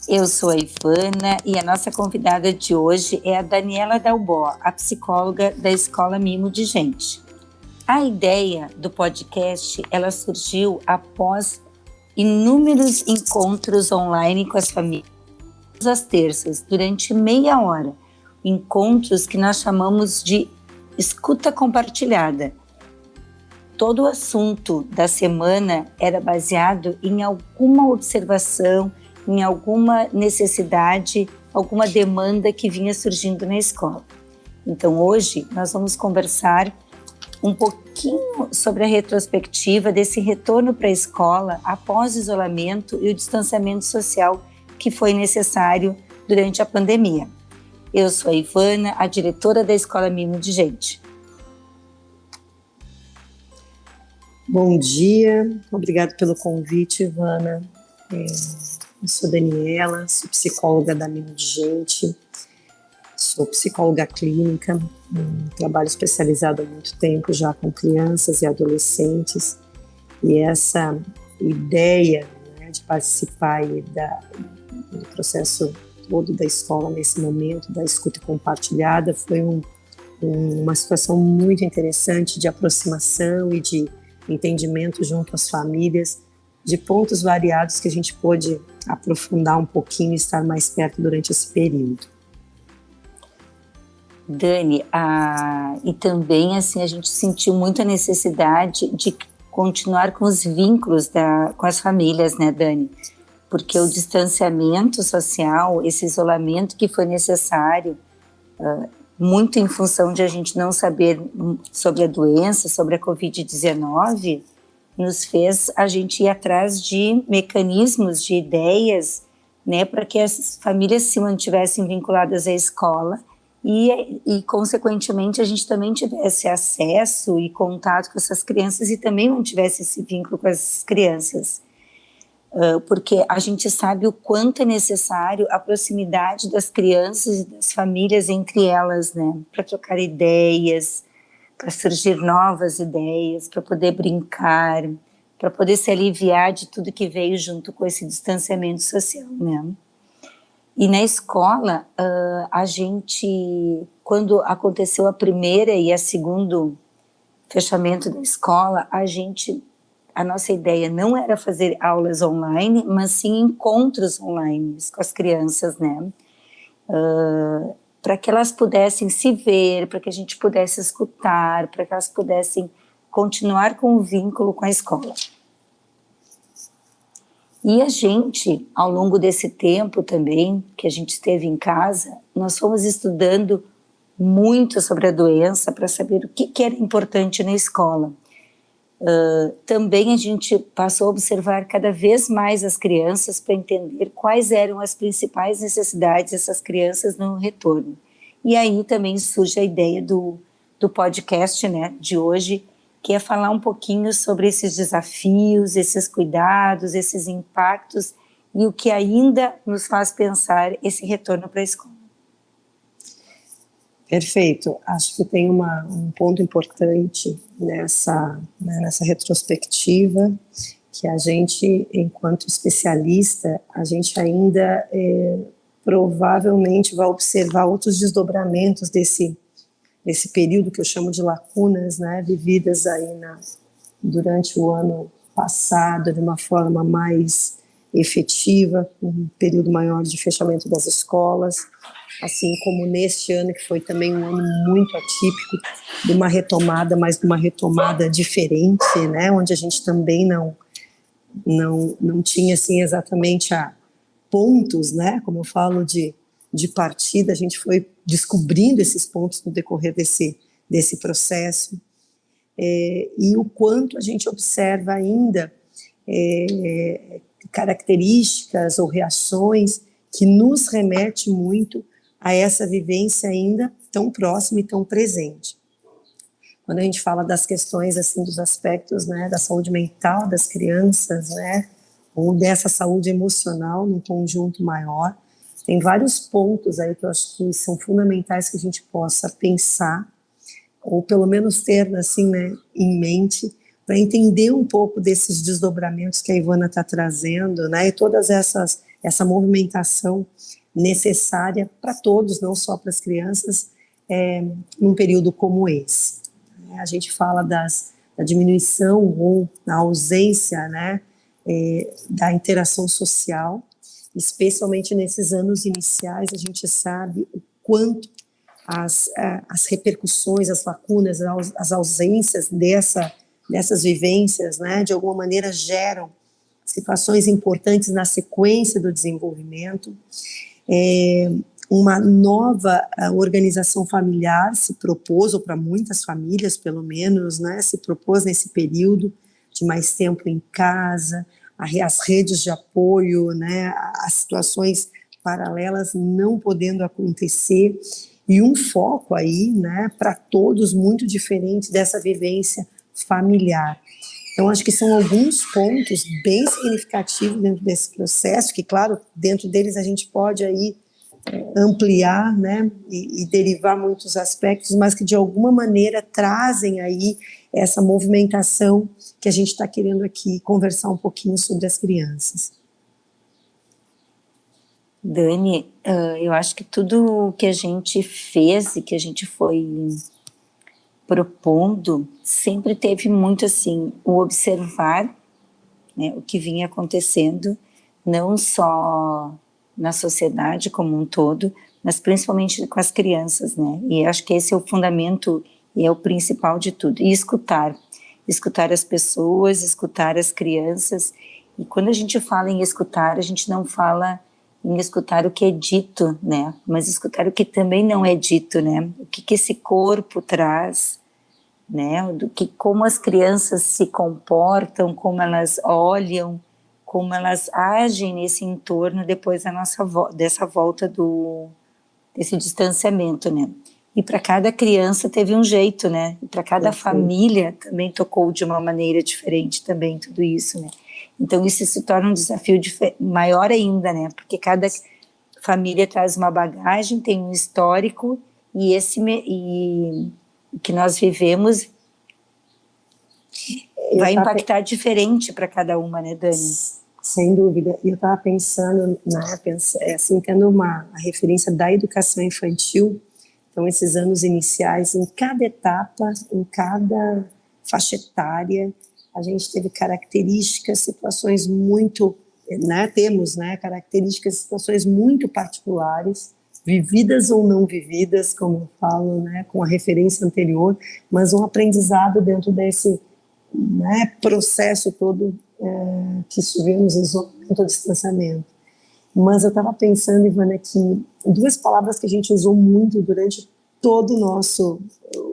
Eu sou a Ivana e a nossa convidada de hoje é a Daniela Dalbó, a psicóloga da Escola Mimo de Gente. A ideia do podcast, ela surgiu após inúmeros encontros online com as famílias, às terças, durante meia hora. Encontros que nós chamamos de escuta compartilhada. Todo o assunto da semana era baseado em alguma observação, em alguma necessidade, alguma demanda que vinha surgindo na escola. Então hoje nós vamos conversar um pouquinho sobre a retrospectiva desse retorno para a escola após o isolamento e o distanciamento social que foi necessário durante a pandemia. Eu sou a Ivana, a diretora da Escola Mimo de Gente. Bom dia, obrigado pelo convite, Ivana. Eu sou Daniela, sou psicóloga da Mimo de Gente, sou psicóloga clínica, trabalho especializado há muito tempo já com crianças e adolescentes, e essa ideia, né, de participar do processo todo da escola nesse momento, da escuta compartilhada, foi uma situação muito interessante de aproximação e de entendimento junto às famílias, de pontos variados que a gente pôde aprofundar um pouquinho e estar mais perto durante esse período. Dani, e também assim, a gente sentiu muita necessidade de continuar com os vínculos com as famílias, né, Dani? Porque o distanciamento social, esse isolamento que foi necessário, muito em função de a gente não saber sobre a doença, sobre a Covid-19, nos fez a gente ir atrás de mecanismos, de ideias, né, para que as famílias se mantivessem vinculadas à escola e, consequentemente, a gente também tivesse acesso e contato com essas crianças e também mantivesse esse vínculo com as crianças. Porque a gente sabe o quanto é necessário a proximidade das crianças e das famílias entre elas, né, para trocar ideias, para surgir novas ideias, para poder brincar, para poder se aliviar de tudo que veio junto com esse distanciamento social, né? E na escola, a gente, quando aconteceu a primeira e a segundo fechamento da escola, a nossa ideia não era fazer aulas online, mas sim encontros online com as crianças, né? Para que elas pudessem se ver, para que a gente pudesse escutar, para que elas pudessem continuar com o vínculo com a escola. E a gente, ao longo desse tempo também, que a gente esteve em casa, nós fomos estudando muito sobre a doença para saber o que era importante na escola. Também a gente passou a observar cada vez mais as crianças para entender quais eram as principais necessidades dessas crianças no retorno. E aí também surge a ideia do podcast, né, de hoje, que é falar um pouquinho sobre esses desafios, esses cuidados, esses impactos e o que ainda nos faz pensar esse retorno para a escola. Perfeito, acho que tem um ponto importante nessa retrospectiva, que a gente, enquanto especialista, a gente ainda provavelmente vai observar outros desdobramentos desse período que eu chamo de lacunas, né, vividas aí durante o ano passado de uma forma mais efetiva, um período maior de fechamento das escolas, assim como neste ano, que foi também um ano muito atípico, de uma retomada, mas de uma retomada diferente, né, onde a gente também não tinha assim, exatamente pontos, né, como eu falo, de partida, a gente foi descobrindo esses pontos no decorrer desse processo, e o quanto a gente observa ainda características ou reações que nos remete muito a essa vivência ainda tão próxima e tão presente. Quando a gente fala das questões, assim, dos aspectos, né, da saúde mental das crianças, né, ou dessa saúde emocional num conjunto maior, tem vários pontos aí que eu acho que são fundamentais que a gente possa pensar, ou pelo menos ter, assim, né, em mente, para entender um pouco desses desdobramentos que a Ivana está trazendo, né, e todas essas essa movimentação necessária para todos, não só para as crianças, num período como esse. A gente fala da diminuição ou da ausência, né, da interação social, especialmente nesses anos iniciais. A gente sabe o quanto as repercussões, as lacunas, as ausências dessas vivências, né, de alguma maneira geram situações importantes na sequência do desenvolvimento. Uma nova organização familiar se propôs, ou para muitas famílias pelo menos, né, se propôs nesse período de mais tempo em casa, as redes de apoio, né, as situações paralelas não podendo acontecer, e um foco aí, né, para todos muito diferente dessa vivência familiar. Então, acho que são alguns pontos bem significativos dentro desse processo, que, claro, dentro deles a gente pode aí ampliar, né, e derivar muitos aspectos, mas que de alguma maneira trazem aí essa movimentação que a gente está querendo aqui conversar um pouquinho sobre as crianças. Dani, eu acho que tudo o que a gente fez e que a gente foi propondo sempre teve muito assim, o observar, né, o que vinha acontecendo, não só na sociedade como um todo, mas principalmente com as crianças, né? E acho que esse é o fundamento e é o principal de tudo. E escutar as pessoas, escutar as crianças. E quando a gente fala em escutar, a gente não fala em escutar o que é dito, né? Mas escutar o que também não é dito, né? O que esse corpo traz, né? Como as crianças se comportam, como elas olham, como elas agem nesse entorno depois dessa volta desse distanciamento, né? E para cada criança teve um jeito, né? E para cada família também tocou de uma maneira diferente também tudo isso, né? Então isso se torna um desafio maior ainda, né? Porque cada família traz uma bagagem, tem um histórico, e o que nós vivemos vai impactar diferente para cada uma, né, Dani? Sem dúvida. E eu estava pensando, né, assim, tendo a referência da educação infantil, então esses anos iniciais, em cada etapa, em cada faixa etária, a gente teve características, situações muito, né, temos, né, características, situações muito particulares, vividas ou não vividas, como eu falo, né, com a referência anterior, mas um aprendizado dentro desse, né, processo todo que estivemos em isolamento ou distanciamento. Mas eu estava pensando, Ivana, que duas palavras que a gente usou muito durante todo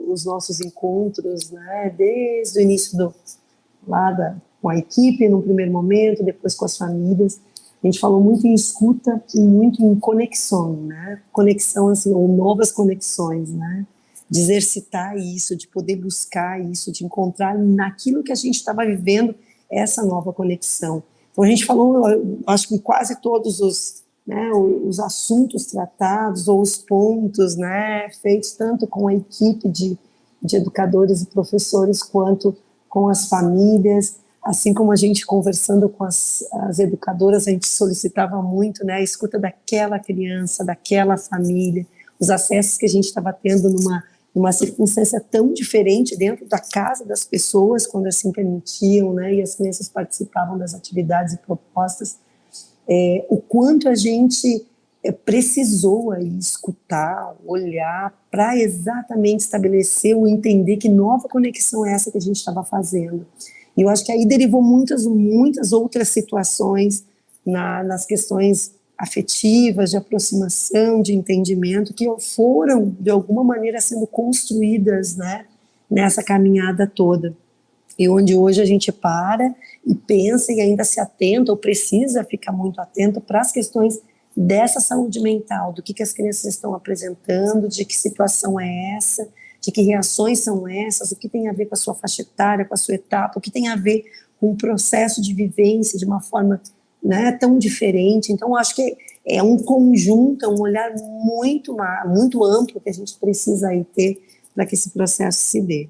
os nossos encontros, né, desde o início com a equipe, no primeiro momento, depois com as famílias, a gente falou muito em escuta e muito em conexão, né, conexão, assim, ou novas conexões, né, de exercitar isso, de poder buscar isso, de encontrar naquilo que a gente estava vivendo essa nova conexão. Então a gente falou, acho que quase todos os assuntos tratados ou os pontos, né, feitos tanto com a equipe de educadores e professores quanto com as famílias, assim como a gente conversando com as educadoras, a gente solicitava muito, né, a escuta daquela criança, daquela família, os acessos que a gente estava tendo numa circunstância tão diferente dentro da casa das pessoas, quando assim permitiam, né, e as crianças participavam das atividades e propostas, o quanto a gente precisou aí escutar, olhar, para exatamente estabelecer ou entender que nova conexão é essa que a gente estava fazendo. E eu acho que aí derivou muitas outras situações nas questões afetivas, de aproximação, de entendimento, que foram, de alguma maneira, sendo construídas, né, nessa caminhada toda. E onde hoje a gente para e pensa e ainda se atenta, ou precisa ficar muito atento para as questões dessa saúde mental, do que as crianças estão apresentando, de que situação é essa, de que reações são essas, o que tem a ver com a sua faixa etária, com a sua etapa, o que tem a ver com o processo de vivência de uma forma, né, tão diferente. Então, acho que é um conjunto, é um olhar muito amplo que a gente precisa aí ter para que esse processo se dê.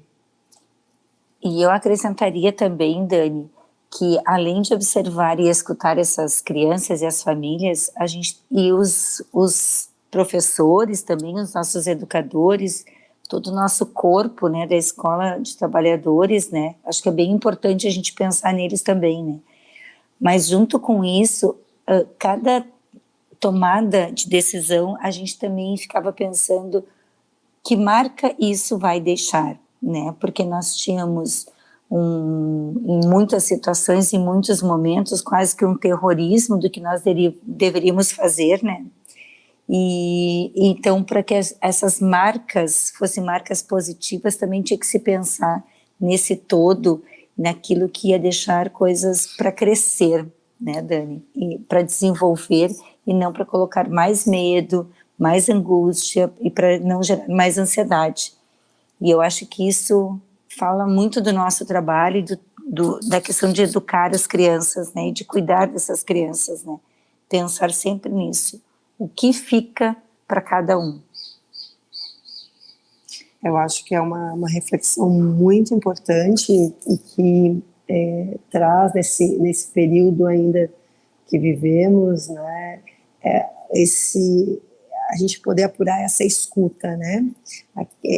E eu acrescentaria também, Dani, que além de observar e escutar essas crianças e as famílias, a gente e os professores também, os nossos educadores, todo o nosso corpo, né, da escola de trabalhadores, né, acho que é bem importante a gente pensar neles também, né, mas junto com isso, cada tomada de decisão, a gente também ficava pensando que marca isso vai deixar, né, porque nós tínhamos em muitas situações, em muitos momentos, quase que um terrorismo do que nós deveríamos fazer, né? E então, para que essas marcas fossem marcas positivas, também tinha que se pensar nesse todo, naquilo que ia deixar coisas para crescer, né, Dani? E para desenvolver e não para colocar mais medo, mais angústia e para não gerar mais ansiedade. E eu acho que isso fala muito do nosso trabalho e da questão de educar as crianças, né, e de cuidar dessas crianças, né, pensar sempre nisso, o que fica para cada um. Eu acho que é uma reflexão muito importante e que traz nesse período ainda que vivemos, né, a gente poder apurar essa escuta, né?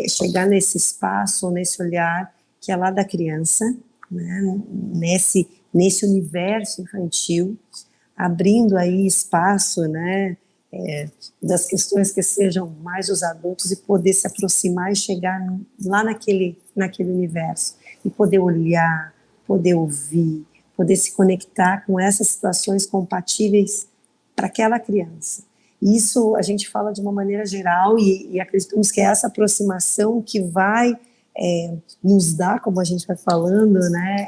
Chegar nesse espaço, nesse olhar que é lá da criança, né? Nesse universo infantil, abrindo aí espaço, né? Das questões que sejam mais os adultos e poder se aproximar e chegar lá naquele universo e poder olhar, poder ouvir, poder se conectar com essas situações compatíveis para aquela criança. Isso a gente fala de uma maneira geral e acreditamos que é essa aproximação que vai nos dar, como a gente vai falando, né,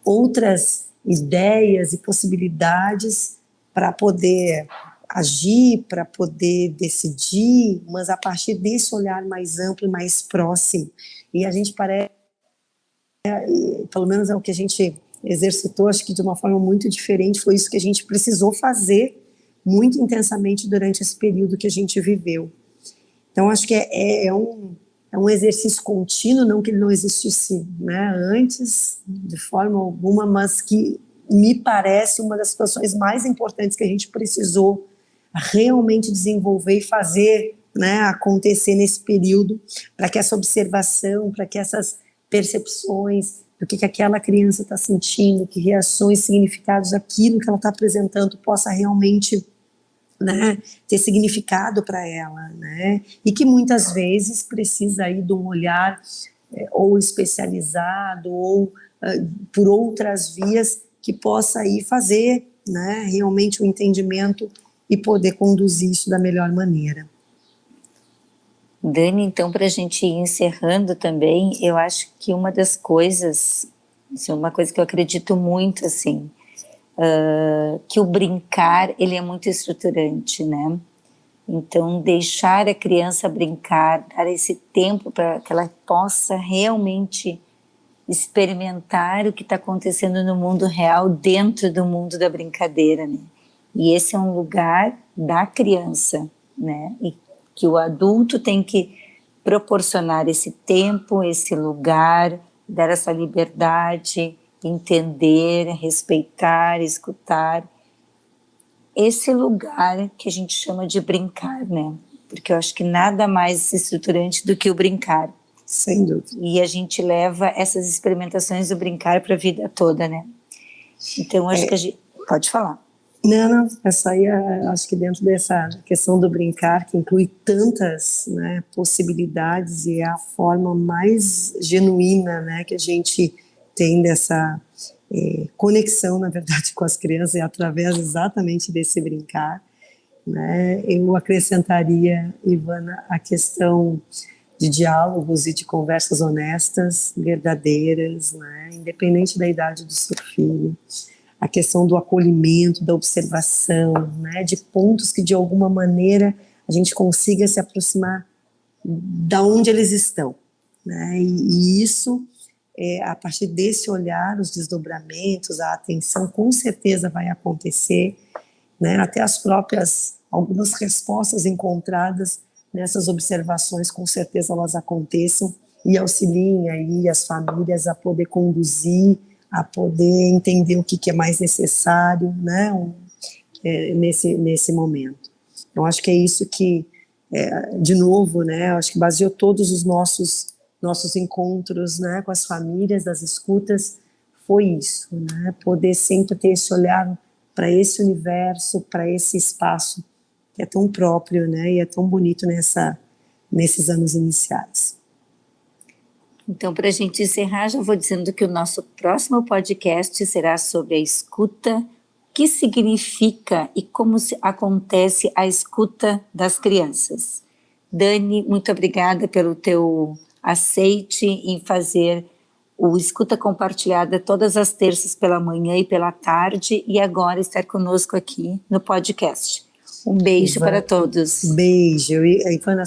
outras ideias e possibilidades para poder agir, para poder decidir, mas a partir desse olhar mais amplo e mais próximo. E a gente parece, pelo menos é o que a gente exercitou, acho que de uma forma muito diferente, foi isso que a gente precisou fazer muito intensamente durante esse período que a gente viveu. Então, acho que é um exercício contínuo, não que ele não existisse, né, antes, de forma alguma, mas que me parece uma das situações mais importantes que a gente precisou realmente desenvolver e fazer, né, acontecer nesse período, para que essa observação, para que essas percepções do que aquela criança está sentindo, que reações, significados, aquilo que ela está apresentando possa realmente, né, ter significado para ela, né, e que muitas vezes precisa aí de um olhar ou especializado ou por outras vias que possa aí fazer, né, realmente o entendimento e poder conduzir isso da melhor maneira. Dani, então, para a gente ir encerrando também, eu acho que uma das coisas, assim, uma coisa que eu acredito muito, assim, que o brincar, ele é muito estruturante, né? Então, deixar a criança brincar, dar esse tempo para que ela possa realmente experimentar o que está acontecendo no mundo real dentro do mundo da brincadeira, né? E esse é um lugar da criança, né? E que o adulto tem que proporcionar esse tempo, esse lugar, dar essa liberdade, entender, respeitar, escutar. Esse lugar que a gente chama de brincar, né? Porque eu acho que nada mais estruturante do que o brincar. Sem dúvida. E a gente leva essas experimentações do brincar para a vida toda, né? Então, acho que a gente... Pode falar. Não, essa aí acho que dentro dessa questão do brincar, que inclui tantas, né, possibilidades e é a forma mais genuína, né, que a gente tem dessa conexão, na verdade, com as crianças é através exatamente desse brincar, né. Eu acrescentaria, Ivana, a questão de diálogos e de conversas honestas, verdadeiras, né, independente da idade do seu filho. A questão do acolhimento, da observação, né, de pontos que de alguma maneira a gente consiga se aproximar da onde eles estão, né, e isso, a partir desse olhar, os desdobramentos, a atenção com certeza vai acontecer, né, até as próprias, algumas respostas encontradas nessas observações, com certeza elas aconteçam e auxiliem aí as famílias a poder conduzir a poder entender o que é mais necessário, né, nesse momento. Eu acho que é isso que, de novo, né, eu acho que baseou todos os nossos encontros, né, com as famílias, das escutas, foi isso, né, poder sempre ter esse olhar para esse universo, para esse espaço que é tão próprio, né, e é tão bonito nesses anos iniciais. Então, para a gente encerrar, já vou dizendo que o nosso próximo podcast será sobre a escuta, o que significa e como acontece a escuta das crianças. Dani, muito obrigada pelo teu aceite em fazer o Escuta Compartilhada todas as terças pela manhã e pela tarde, e agora estar conosco aqui no podcast. Um beijo para todos. Beijo. Ivana,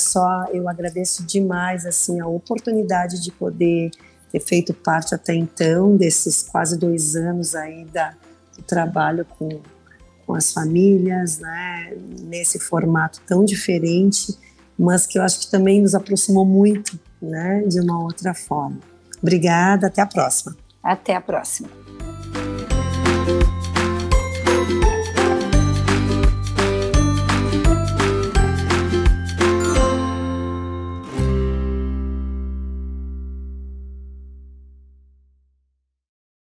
eu agradeço demais assim, a oportunidade de poder ter feito parte até então desses quase 2 anos aí do trabalho com as famílias, né, nesse formato tão diferente, mas que eu acho que também nos aproximou muito, né, de uma outra forma. Obrigada, até a próxima. Até a próxima.